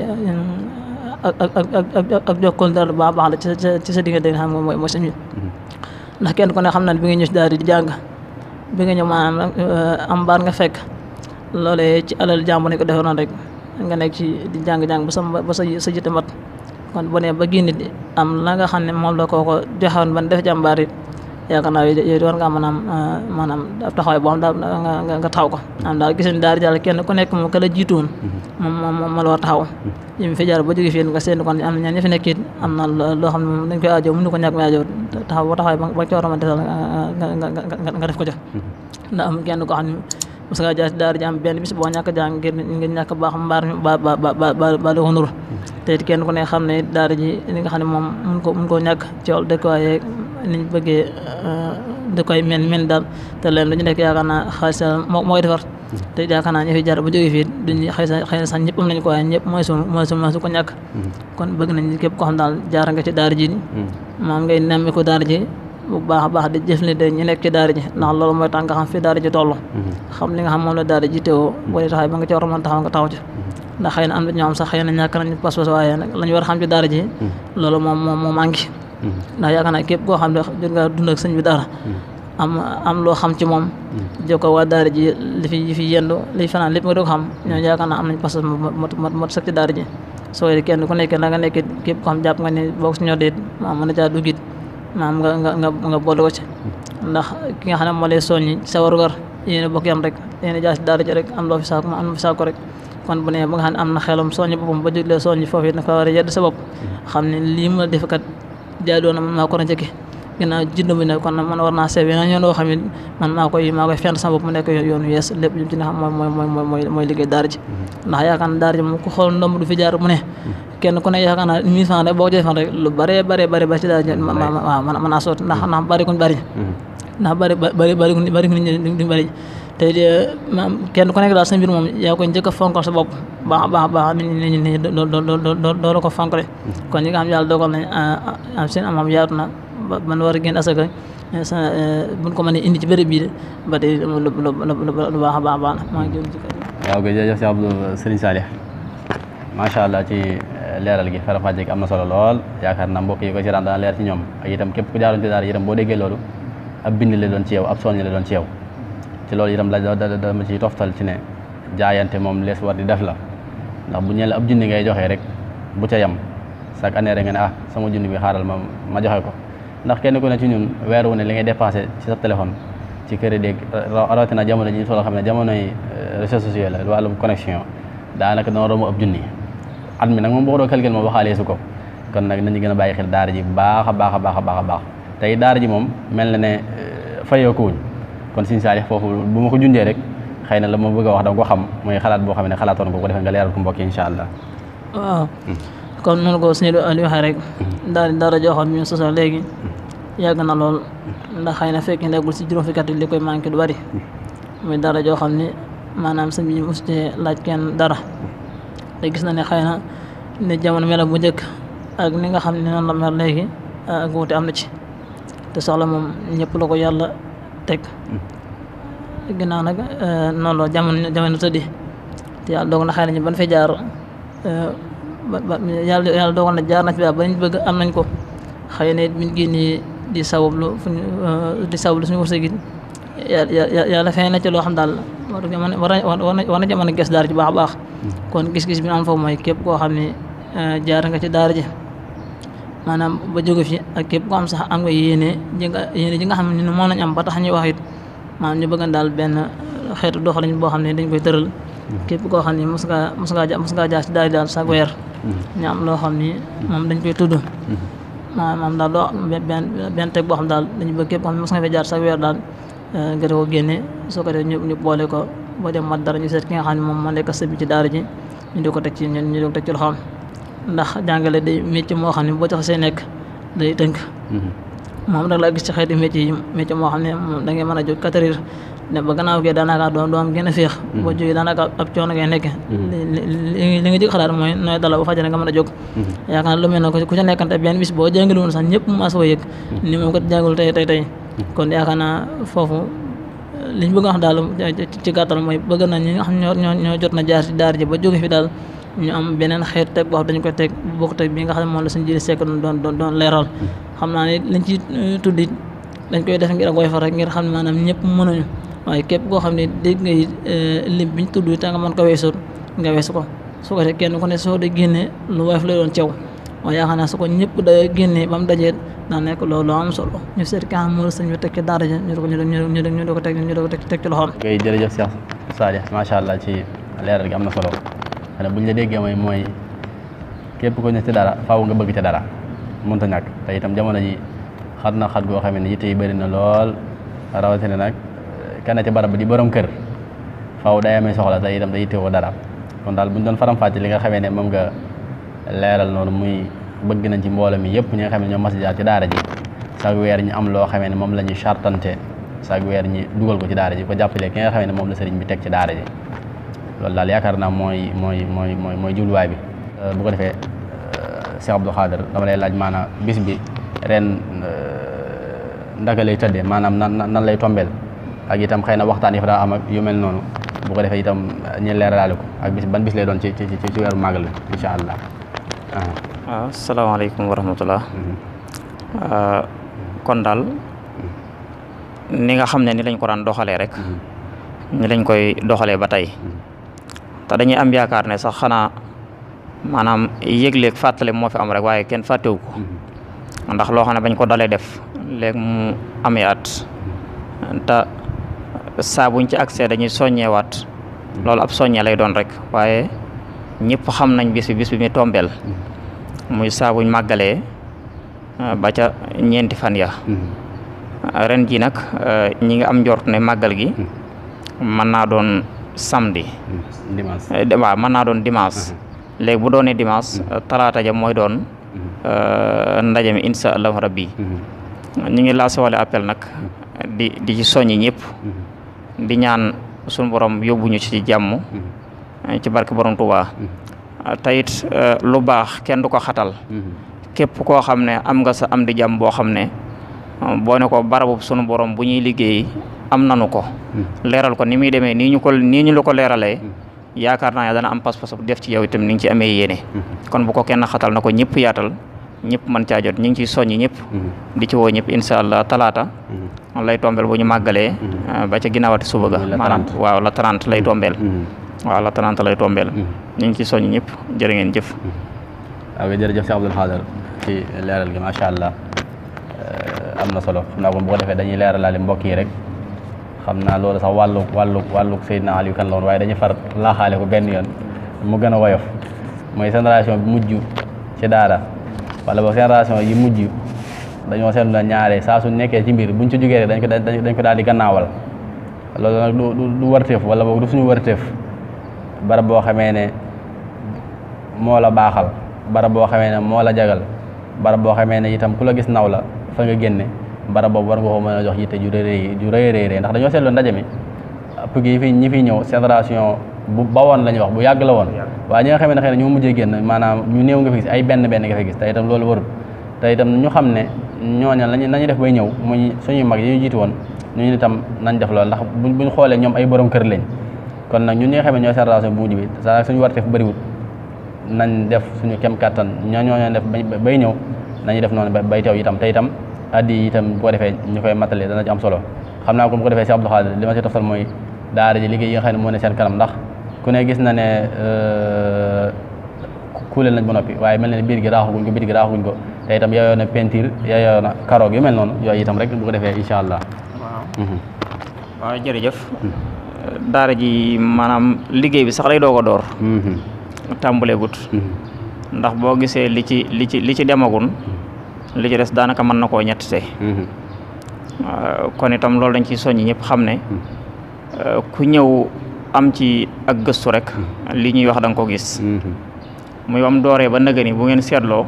ak jokkoo dara baax la ci sa diggante nga xam nga mooy sañ ndax kenn ku ne xam na ne bi nga ñëw si daara di jàng bi nga ñëw maanaam am baar nga fekk loolee ci alal jàmbur ne ko defoon rek nga nekk ci di jàng-jàng ba sa jite mat kon bu ne ba génn am la nga xam ne moom la kooko joxewoon ban def jàmbaar it yaakaar naa yooyu war nga maanaam ab taxawaay boo xam daal nga taxaw ko am daal gis nañ daal jàll kenn ku nekk moom ka la jiituwoon moom la war taxaw yi mu fi jaar ba jóge fii nga seen kon am na ñaan ñi fi nekk it am na loo xam ne moom dañ koy aajo mënu ko ñàkk ma aajo taxaw ba taxawaay ba ci war a mën defal nga def ko ca ndax am kenn koo xam ne mos ngaa jaar si daara ji am benn bis boo ñàkk jàng ngir ñàkk baax mbaar mi ba ko nur te it kenn ku ne xam ne daara ji li nga xam ne moom mun koo ñàkk ci wàllu dëkkuwaay niñ bëggee dëkkuwaay mel daal te leen lu ñu nekk yaakaar naa xaalis mooy defar te yaakaar naa ñu fi jaar ba jógee fii duñu xëy na sax ñëpp am nañu ko waaye ñëpp mooy su ko ñàkk kon bëgg nañ képp koo xam daal jaar nga ci daara ji maam ngay nemmi ko daara ji bu baax a baax di jëflante ñu nekk ci daara ji ndax loolu mooy tax nga xam fi daara ji toll xam li nga xam moom la daara ji teewoo boo dee taxaw ba nga ci war a mën taxaw nga taxaw ci ndax xëy na am na ñoo xam sax xëy na ñàkk nañ pas-pas waaye nag la ñu war a xam ci daara ji loolu moom manqué ndax yaakaar naa képp koo xam ne jot ngaa dund ak sëñ bi dara am loo xam ci moom jokkoo waa daara ji li fi yendu li fanaan lépp nga doog xam ñooñu yaakaar naa am nañ pas-pas mat sëkk ci daara ji soo kenn ku nekk la nga nekk képp koo xam jàpp nga ne boo ko si ñor de maa mën a caa duggit maam nga boole ko ci ndax ki nga xam ne moo lay soññi sa warugar yéen a bokk yam rek yéen a jaar si daara ji rek am loo fi saako am fi saako rek kon bu ne ba nga xam ne am na xelam soññi boppam ba jóglee soññi foofu it dafa war a yedd sa bopp xam ne lii mu la def kat jaadoon na man maa ko war a njëkki ginnaaw jind bi ne kon man war naa seet yeneen yoon woo xam ne man maa koy fent sama bopp mu nekk yoonu yees lépp ñu ci ne xam mooy liggéey daara ji ndax yaakaar naa daara ji moom ku xool ndomb du fi jaar mu ne kenn ku ne yaakaar naa 1000 francs rek boo ko jëfan rek lu bare ba ci daara ji waaw mën naa sotti ndax bari kuñ bari ndax bari ku nit ñi duñ bari te kenn ku nekk daal sa mbir moom yaa koy njëkk a fonkal sa bopp baax nit ñi doo ko fonkale kon ñi nga xam yàlla dogal nañ seen am yaatu na man war a génn asaka buñ ko mënee indi ci béréb bii ba tey lu baax a baax na maa ngi jëm ci kër waaw kay jërëjëf si Abdou Serigne Salih macha allah ci leeral gi faram-fàcce gi am na solo lool yaakaar naa mbokk yi ko ci daan dana leer ci ñoom ak itam képp ku jaaroon ci daara itam boo déggee loolu ab bind la doon ci yow ab soññ la doon ci yow ci loolu itam dama ci toftal ci ne jaayante moom lees war di def la ndax bu ñee la ab junni ngay joxee rek bu ca yem chaque année rek nga ne sama junni bi xaaral ma joxe ko ndax kenn ku ne ci ñun weer wu ne li ngay dépensé ci sa téléphone ci crédit rawatina jamono ji soo xam ne jamonoy réseaux sociaux la wàllum connexion daanaka dana romb ab junni at mi nag moom boo ko doo calcul moom waxaalee su ko kon nag nañu gën a bàyyi xel daara ji baax a baax a baax a baax a baax tey daara ji moom mel na ne fayoo ko wuñ kon Serigne Salih foofu bu ma ko junjee rek xëy na la ma bëgg a wax da nga ko xam mooy xalaat boo xam ne xalaatoon ko defee nga leeral ko mbokk yi incha allah. waaw comme noonu ko suñu Aliou waxee rek daara joo xam ne sosal léegi yàgg na lool ndax xëy na fekk nekkul si juróom fukki at li koy manqué du bari muy daara joo xam ne maanaam sëñ bi ñu mos cee laaj kenn dara te gis na ne xëy na ne jamono mel bu njëkk ak ni nga xam ne noonu la mel léegi ak wuute am na ci te soxla moom ñëpp la ko yàlla teg ginnaaw nag noonu la jamono tëddi te yàlla dogal na xëy na ñu ban fee jaar yàlla dogal na jaar na ci ba ñu bëgg am nañ ko xëy na it buñ génnee di sabablu suñu wërsëg gi yàlla fay na ci loo xam daal war na jamono ges daara ji baax a baax kon gis-gis bi am foofu mooy képp koo xam ne jaar nga ci daara ji maanaam ba jóge fi ak képp koo xam sax am nga yéene ji nga xam ne moom lañ am ba tax ñuy wax it maanaam ñu bëgg daal benn xeetu doxalin boo xam ne dañ koy tëral képp koo xam ne mos ngaa jaar ci daara ji daal chaque weer ñu am loo xam ni moom dañ koy tudd maanaam daal loo benn teg boo xam daal dañu bëgg képp koo xam ne mos nga fay jaar chaque weer daal nga ko génne soo ko def ñu boole ko boo dem mat dara ñu seet ki nga xam ne moom moo nekk sëb ci daara ji ñu di ko teg ci loxoom ndax jàngale day métier moo xam ne boo joxe see nekk day tënk moom nag laa gis ci xeeti métier moo xam ne moom da ngay mën a jóg 4 heures ne ba gannaaw gee daanaka doom gën a féex boo jógee daanaka ab coono ngay nekk li nga jëkk xalaat mooy nooy dala bu fajane nga mën a jóg yaakaar lu mel ne ku ca nekkante benn bis boo jàngale woon sax ñëpp maas wa yëg ni moom ko jàngul tey kon yaakaar naa foofu liñ bëgg a wax daal ci gàttal mooy bëgg na ñi nga xam ñoo jot na jaar ci daara ji ba jóge fi daal ñu am beneen xeet teg boo xam dañu koy teg bokk teg bi nga xam ne moom la suñu jëli sekk doon leeral xam naa ne liñ ci tuddi dañ koy def ngir ak woy fa rek ngir xam ne maanaam ñëpp mënuñu waaye képp koo xam ne dégg nga lim biñ tudd te nga mën ko weesu nga weesu ko su ko defee kenn ku ne soo de génnee lu woyof lay doon cew waaye yaakaar naa su ko ñëpp da génnee ba mu dajee daa nekk loolu am solo ñu seet ki nga xam moo sëñ bi teg ci daara ja ñu do ko teg ci loxoom. kay jërëjëf Cheikh Salih macha allah ci leeral gi am na solo xanaa buñ la déggee mooy képp ko ne ci dara faaw nga bëgg ca dara mënut a ñàkk te itam jamono ji xat na xat goo xam ne yitte yi bëri na lool rawatina nag kenn ci barab bi di borom kër faaw day amee soxla te itam day yittewoo dara kon daal buñ doon faram-fàcce li nga xamee ne moom nga leeral noonu muy bëgg nañ ci mbooloo mi yëpp ñi nga xam ne ñoo mas jaar ci daara ji chaque weer ñu am loo xamee ne moom la ñuy chartante chaque weer ñi dugal ko ci daara ji ko jàppale ki nga xamee ne moom la sëriñ bi teg ci daara ji loolu daal yaakaar naa mooy jubluwaay bi bu ko defee Cheikh Abdou Khader dama lay laaj maanaam bis bi ren ndaka lay tëddee maanaam nan lay tombeel ak itam xëy na waxtaan yi fa daa am ak yu mel noonu bu ko defee itam ñu leeralaale ko ak bis ban bis lay doon ci weeru màggal incha allah. waaw asalaamaaleykum wa rahmatullah kon daal ni nga xam ne ni lañ ko daan doxalee rek ni lañ koy doxalee ba tey te dañuy am yaakaar ne sax xanaa maanaam yëgleeg fàttale moo fi am rek waaye kenn fàttewu ko ndax loo xam ne bañ ko dalee def léegi mu amee at te saa buñ ci accès dañuy soññeewaat loolu ab soññee lay doon rek waaye ñëpp xam nañ bis bi mi tombeel muy saa buñ màggalee ba ca ñeenti fan ya ren ji nag ñi nga am njort ne màggal gi mën naa doon samedi waaw mën naa doon dimanche léegi bu doonee dimanche talaata ja mooy doon ndaje mi insha allahu rabbi ñu ngi lancé wale appel nag di ci soññi ñëpp di ñaan suñu borom yóbbuñu ci jàmm ci barke borom Tuubaa tayit lu baax kenn du ko xatal képp koo xam ne am nga sa am di jàmm boo xam ne boo ne ko barabu sunu borom bu ñuy liggéey am nanu ko leeral ko ni muy demee nii ñu la ko leeralee yaakaar naa dana am pas-pas bu def ci yow itam ni ngi ci amee yéene kon bu ko kenn xatal na ko ñëpp yaatal ñëpp mën caa jot ñu ngi ciy soññi ñëpp di ci woo ñëpp incha allah talaata lay tombeel bu ñu màggalee ba ca ginnaawati suba ga maanaam waaw la 30 lay tombeel waaw la 30 lay tombeel ñu ngi ciy soññi ñëpp jërë ngeen jëf waaw jërëjëf Cheikh Abdoul Khadr ci leeral gi macha allah am na solo xam naa ko bu ko defee dañuy leeralaale mbokk yi rek xam naa loolu sax wàllu Seydina Aliou kan la woon waaye dañuy far laaxaale ko benn yoon mu gën a woyof mooy génération bi mujj ci daara wala boog génération yi mujj dañoo seetlu na ñaare saa su nekkee ci mbir buñ ci jógee rek dañ ko daal di gannaawal loolu nag du warteef wala boog du suñu warteef barab boo xamee ne moo la baaxal barab boo xamee ne moo la jagal barab boo xamee ne itam ku la gis naw la fa nga génne barab boobu war nga ko mën a jox yitte ju rëy ndax dañoo seetlu ndaje mi ëpp gi ñi fi ñëw génération bu bawoon la ñuy wax bu yàgg la woon waaye ñi nga xamee ne xëy na ñoo mujjee génn maanaam ñu néew nga fi gis ay benn nga fi gis te itam loolu warul te itam ñu xam ne ñooña nañu def bay ñëw muy suñuy mag yi ñu jiitu woon ñu itam nañ def loolu ndax buñ xoolee ñoom ay borom kër lañ kon nag ñun ñi nga xam ne ñooy génération bu mujj bi saa suñu warteef bëriwut nañ def suñu kem kattan ñooñoo def bay ñëw nañu def noonu bay teew itam te itam addi itam bu ko defee ñu koy matale dana ci am solo xam naa ko bu ko defee Cheikh Abdoul Khadr li ma ci toftal mooy daara ji liggéey yi nga xam ne moo ne seen kanam ndax ku ne gis na ne kuuleel nañ ba noppi waaye mel na ne biir gi raaxaguñ ko te itam yooyoon na peinture yooyoon na karoog yu mel noonu yooyu itam rek bu ko defee incha allah. waaw jërëjëf. daara ji maanaam liggéey bi sax lay doog a door. tàmbaleegut. ndax boo gisee li ci demagun li ci des daanaka mën na koo ñett tey. kon itam loolu dañ ciy soññi ñëpp xam ne ku ñëw am ci ak gëstu rek li ñuy wax da nga ko gis. muy wam dooree ba nëgë ni bu ngeen seetloo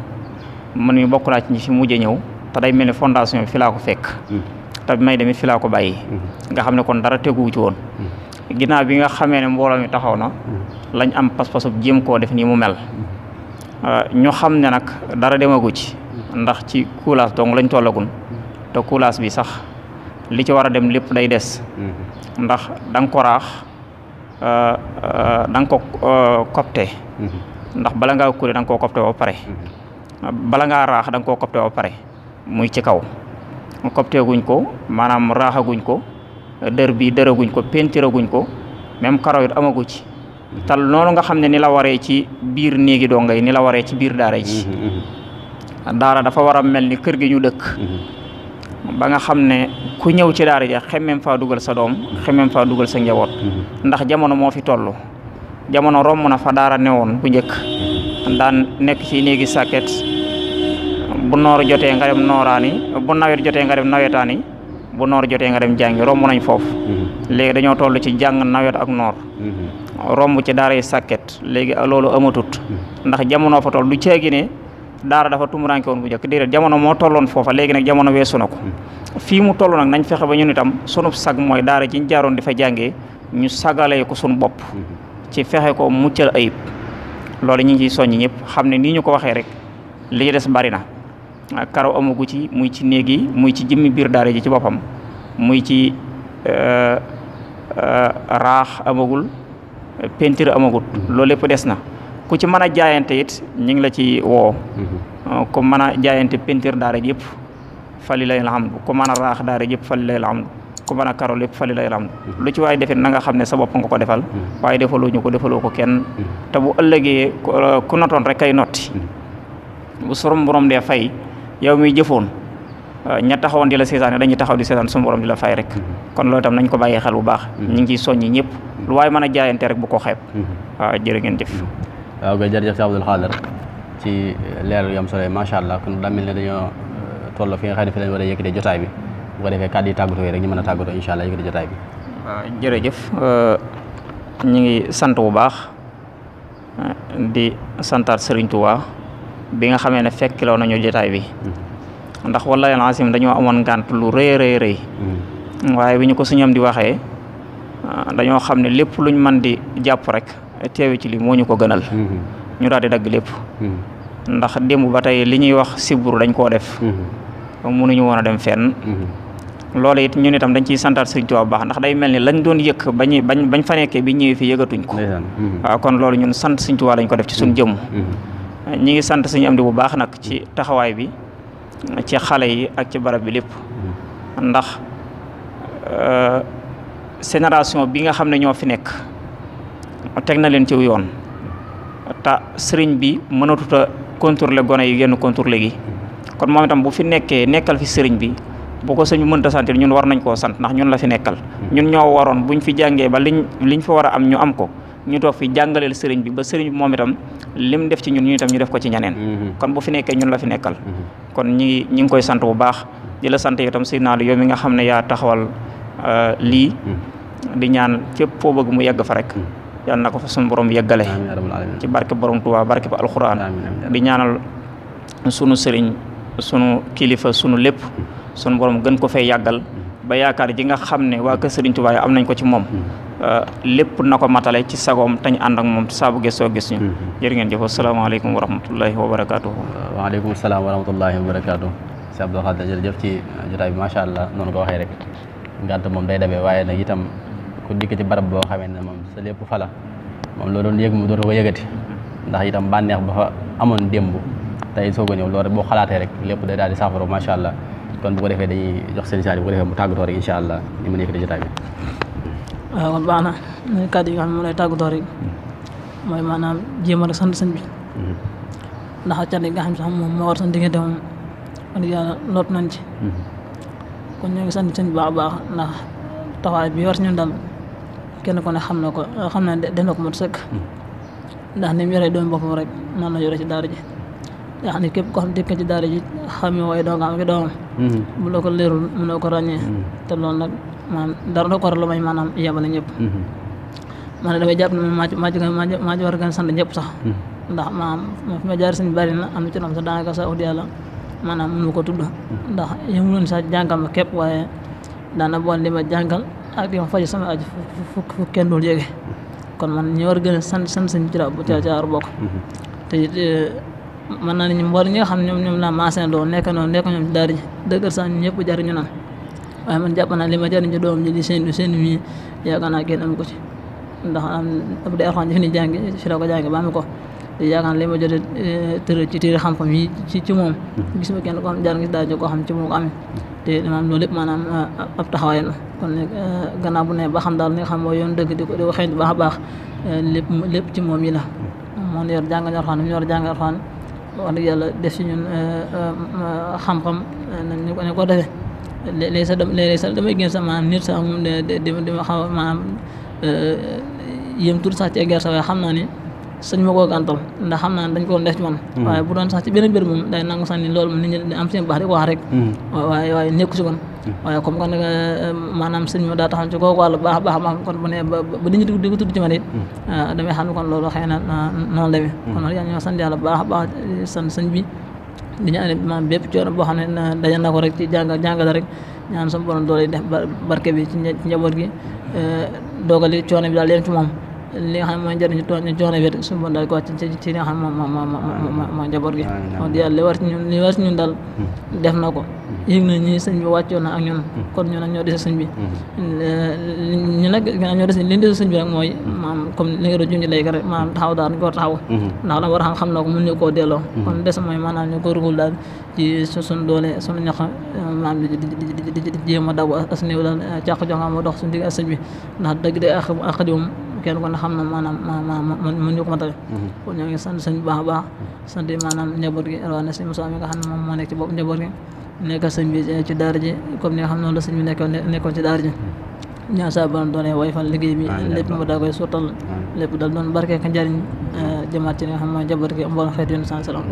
man mi bokk naa ci ñi fi mujj ñëw te day mel ni fondation bi fi laa ko fekk. te bi may demit fi laa ko bàyyi. nga xam ne kon dara teguwu ci woon. ginnaaw bi nga xamee ne mbooloo mi taxaw na lañ am pas-pasu jéem koo def nii mu mel. ñu xam ne nag dara demagu ci ndax ci coulage dong lañ tollagun te coulage bi sax li ci war a dem lépp day des. ndax da nga ko raax da nga ko copte. ndax bala ngaa kuule da nga koo copte ba pare. bala ngaa raax da nga koo copte ba pare muy ci kaw copte guñ ko maanaam raaxaguñ ko dër bi dëraguñ ko pentiraguñ ko même karo it amagu ci tal noonu nga xam ne ni la waree ci biir néegi donga yi ni la waree ci biir daara ji daara dafa war a mel ni kër gi ñu dëkk ba nga xam ne ku ñëw ci daara ji xemmeem faa dugal sa doom xemmeem faa dugal sa njaboot ndax jamono moo fi toll jamono romb na fa daara newoon bu njëkk daan nekk ci néegi sàkket bu noor jotee nga dem nooraani bu nawet jotee nga dem nawetaani bu noor jotee nga dem jàngi romb nañ foofu léegi dañoo toll ci jàng nawet ak noor romb ci daara yi sàkket léegi loolu amatut ndax jamono fa toll du ceegi ne daara dafa tumuranke woon bu njëkk déedéet jamono moo tolloon foofa léegi nag jamono weesu na ko fii mu toll nag nañ fexe ba ñun itam sunu sag mooy daara ji ñu jaaroon di fa jàngee ñu sagalee ko sunu bopp ci fexe ko muccal ayib loolu ñu ngi ciy soññi ñëpp xam ne nii ñu ko waxee rek li ci des bari na karaw amagu ci muy ci néeg yi muy ci jëmmi biir daara ji ci boppam muy ci raax amagul peinture amagut loolu lépp des na ku ci mën a jaayante it ñu ngi la ci woo ku mën a jaayante peinture daara ji yëpp fali lay alhamdu ku mën a raax daara ji yëpp fali lay alhamdu ku mën a karo lépp fali lay alhamdu lu ci waaye defit na nga xam ne sa bopp nga ko defal waaye defaloo ñu ko defaloo ko kenn te bu ëllëgee ku notoon rek kay notti bu surum borom dee fay yow miy jëfoon ña taxawoon di la seetaan dañuy taxaw di seetaan suñu borom di la fay rek kon loolu itam nañ ko bàyyee xel bu baax ñu ngi ciy soññi ñëpp lu waaye mën a jaayante rek bu ko xeeb waaw jërë ngeen jëf waaw kay jërëjëf Cheikh Abdoul Khadr ci leeral yu am solo macha allah kon daa mel ne dañoo toll fi nga xam ne fi lañ war a yëkkatee jotaay bi bu ko defee kàddu yi tàggatoo yi rek ñu mën a tàggatoo incha allah yëkkatee jotaay bi waaw jërëjëf ñu ngi sant bu baax di santaat Serigne Touba bi nga xamee ne fekkiloo nañu jotaay bi ndax wallahi alazim dañoo amoon ngànt lu rëy rëy waaye bi ñu ko suñam di waxee dañoo xam ne lépp luñ mën di jàpp rek teewe ci li moo ñu ko gënal ñu daal di dagg lépp ndax démb ba tey li ñuy wax siburu dañ koo def mënuñu woon a dem fenn loolu it ñun itam dañ ciy santaat Sëriñ Tuubaa bu baax ndax day mel ni lañ doon yëkk bañ fa nekkee bi ñëwee fi yëgatuñ ko waaw kon loolu ñun sant Sëriñ Tuubaa lañ ko def ci suñu jëmm ñi ngi sant Sëriñ Amdi bu baax nag ci taxawaay bi ci xale yi ak ci barab bi lépp ndax génération bi nga xam ne ñoo fi nekk teg na leen ci yoon te sëriñ bi mënatut a contrôler gone yi genn contrôler gi kon moom itam bu fi nekkee nekkal fi sëriñ bi bu ko sëñ bi mënta sant ñun war nañ koo sant ndax ñun la fi nekkal ñun ñoo waroon buñ fi jàngee ba liñ fa war a am ñu am ko ñu toog fi jàngaleel sëriñ bi ba sëriñ bi moom itam lim def ci ñun ñu itam ñu def ko ci ñeneen kon bu fi nekkee ñun la fi nekkal kon ñi ngi koy sant bu baax di la sant itam si naalu yow mi nga xam ne yaa taxawal lii di ñaan fépp foo bëgg mu yegg fa rek yal na ko fa suñu borom yeggale ci barke borom Tuubaa barke ba alxuraan di ñaanal sunu sëriñ sunu kilifa sunu lépp sunu borom gën ko fay yàggal ba yaakaar ji nga xam ne waa kër Sëriñ Tuubaa am nañ ko ci moom lépp na ko matale ci sagoom tañ ànd ak moom saabu gëstoo gis ñu jërë ngeen jëf asalaamaaleykum wa rahmatullahi wa barakaatu. waaleykum salaam wa rahmatullahi wa barakaatu. si Abdou Khadre jërëjëf ci jotaay bi macha allah noonu ko waxee rek ngànt moom day demee waaye nag itam ku dikk ci barab boo xamee ne moom sa lépp fala moom loolu doon yëg mu dootu ko yëgati ndax itam bànneex ba fa amoon démb tey soog a ñëw loolu rek boo xalaatee rek lépp day daal di saafara macha allah kon bu ko defee dañuy jox seen saar bu ko defee mu tàggatoo rek incha allah ñu mën a yëkkati jotaay bi. waaw kon baax na kàddu yi nga xam ne moom lay tàggatoo rek mooy maanaam jéem a sant sëñ bi ndax cat yi nga xam sax moom moo war sant diggante moom wax yàlla noot nañ ci kon ñoo ngi sant sëñ bi baax a baax ndax taxawaay bi war si ñun daal kenn ku ne xam na ko xam na def na ko mot sëkk ndax ni mu yoree doomu boppam rek noonu la yore ci daara ji nga xam ne képp koo xam ne dëkk ci daara ji xam waaye doo nga am ki doomam bu la ko leerul mënoo ko ràññee te loolu nag maanaam dara da ko war lu may maanaam yebale ñëpp man ne damay jàpp ne maa ci war a gën a sant ñëpp sax ndax maanaam fi ma jaar sëñ bari na am na ci doom sax daanaka sax ut yàlla maanaam mënu ko tudd ndax yëmuloon sax jàngal ma képp waaye daana bool li ma jàngal ak di ma faj sama aju fu kenn dul yéege kon man ñu war a gën a sant sëñ ci bu caar bokk te mën naa ne ñu mboolem ñi nga xam ne ñoom laa maasee doon nekk ñoom ci daara ji dëgg sax ñëpp jariñu naan waaye man jàpp naa li ma jariñ ci doom ji di seen mi yaakaar naa kenn amu ko ci ndax ab day alxuraan ji fi ni jàngi fi la ko jàngi ba am ko te yaakaar naa li ma jotee tër ci téere xam-xam yi ci moom gis ma kenn koo xam jaar ngi daara ji koo xam ci moom ko amee te maanaam loolu lépp maanaam ab taxawaay la kon nag gannaaw bu ne ba xam daal li nga xam mooy yoon dëgg di ko xeeñ bu baax a baax lépp ci moom yi la moo yor jàngal alxuraan ñu war jàngal alxuraan wax dëgg yàlla def si ñun xam-xam nañ ko defee léeg-léeg sax damay gën sax maanaam nit sax moom di ma xaw maanaam yëm tur sax ci egger sax waaye xam naa ni sëñ ma koo gàntal ndax xam naa ne dañ ko doon def ci man waaye bu doon sax ci beneen mbir moom day nangu sax ni loolu moom nit ñi am seen baax di ko wax rek waaye nekku si kon waaye comme kon nag maanaam sëñ ma daa taxaw ci kooku wàllu baax baax baax kon bu ne ba nit ñi di ko tudd ci man it damay xam ne kon loolu xëy na noonu demee kon nag yaa ñoo sant yàlla baax a baax sant sëñ bi di ñaan maanaam bépp coono boo xam ne daje na ko rek ci jàngale rek ñaan sama borom doole def barke bi ci njaboot gi doogali coono bi daal yem ci moom li nga xam ne mooy njëriñ ci coono bi suñu bon daal ko wàcc ci li nga xam moo njaboot gi wax dëgg yàlla li war ci ñun daal def na ko yëg na ñi sëñ bi wàccoon na ak ñun kon ñu nag ñoo dese sëñ bi ñu nag gannaaw ñoo dese li ñu dese sëñ bi rek mooy maanaam comme li nga doon junj léegi rek maanaam taxaw daal ñu ko war taxaw ndax la war a xam na ko mën ñu koo delloo kon des mooy maanaam ñu góorgóorlu daal ci suñu doole suñu ñax maanaam di jéem a daw as néew daal càq jonga moo dox suñu digg ak sëñ bi ndax dëgg de ak xadiwum kenn ko ne xam na maanaam mën ñu ko matale kon ñoo ngi sant sëñ baax a baax sant maanaam njaboot gi rawatina sëñ Moussa mi nga xam ne moom moo nekk ci bopp njaboot gi nekk sëñ bi ci daara ji comme ni nga xam noonu la sëñ bi nekkoon ci daara ji ñaan saa borom doole way fan liggéey bi lépp mu daa koy sottal lépp dal doon barke ka njariñ jëmaat ci li nga xam mooy njaboot gi mboolem xeet yoonu salaam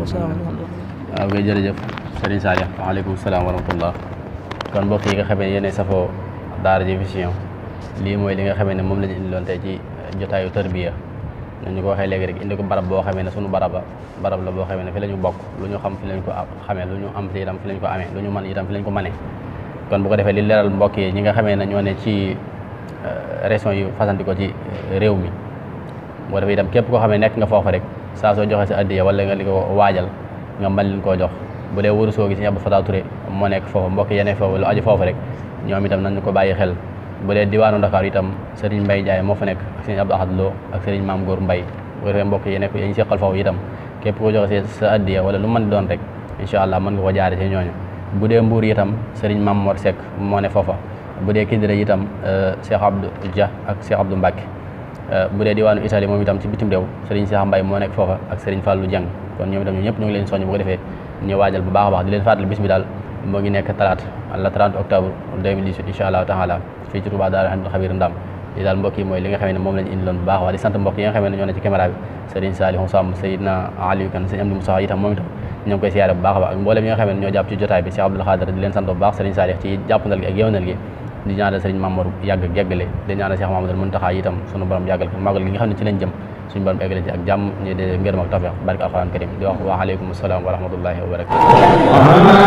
waaw kay jërëjëf Serigne Saliou waaleykum salaam wa rahmatullah kon mbokk yi nga xamee ne yéenay safoo Daaradji Vision lii mooy li nga xamee ne moom la ñu indiloon tey ci jotaayu Tarbiyyah ñu ko waxee léegi rek indi ko barab boo xamee ne sunu barab la boo xamee ne fi la ñu bokk lu ñu xam fi lañ ko xamee lu ñu am fi itam fi lañ ko amee lu ñu mën itam fi lañ ko mënee kon bu ko defee li leeral mbokk yi ñi nga xamee ne ñoo ne ci région yu fasanti ko ci réew mi boo defee itam képp koo xamee nekk nga foofa rek saa soo joxee sa addiya wala nga li ko waajal nga mën leen koo jox bu dee wurusoo gi Serigne Abdou Fatah Touré moo nekk foofu mbokk yeneen foofu lu aju foofu rek ñoom itam nañu ko bàyyi xel bu dee diwaanu Dakar itam Serigne Mbaye Ndiaye moo fa nekk ak Serigne Abdou Ahad Lo ak Serigne Mame Góor Mbaye bu ko defee mbokk yi nekk yañ seqal foofu itam képp ko joxe sa addiya wala lu mën di doon rek incha allah mën nga ko jaare ci ñooñu bu dee Mbuur itam Serigne Mame Mor Seck moo ne foofa bu dee Kidira itam Cheikh Abdou Dia ak Cheikh Abdou Mbacke bu dee diwaanu Italie moom itam ci bitim réew Serigne Cheikh Mbaye moo nekk foofa ak Serigne Fallou Dieng kon ñoom itam ñëpp ñu ngi leen soññ bu ko defee ñu waajal bu baax a baax di leen fàttali bis bi daal moo ngi nekk talaata le 30 octobre 2018 incha allah taala fii ci Touba Daara Hamdul Xabir Ndam li daal mbokk yi mooy li nga xam ne moom lañu indiloon bu baax waa di sant mbokk yi nga xam ne ñoo ne ci caméra bi Serigne Saliou Samb Seydina Aliou Kane Serigne Amdi Moussa itam moom itam ñoo ngi koy siyaare bu baax a baax mboolem yi nga xam ne ñoo jàpp ci jotaay bi Cheikh Abdoul Khadir di leen sant bu baax Serigne Saliou ci jàppandal gi ak yewnal gi di ñaanal Serigne Mamour yàgg yeggale di ñaanal Cheikh Mamadou Muntaxa itam sunu borom yàggal ko màggal gi nga xam ne ci lañ jëm suñu borom eggale ci ak jàmm ñu de ngërëm ak tawfiq barke alquran karim di wax wa aleykum salaam wa rahmatullahi wa barakatuh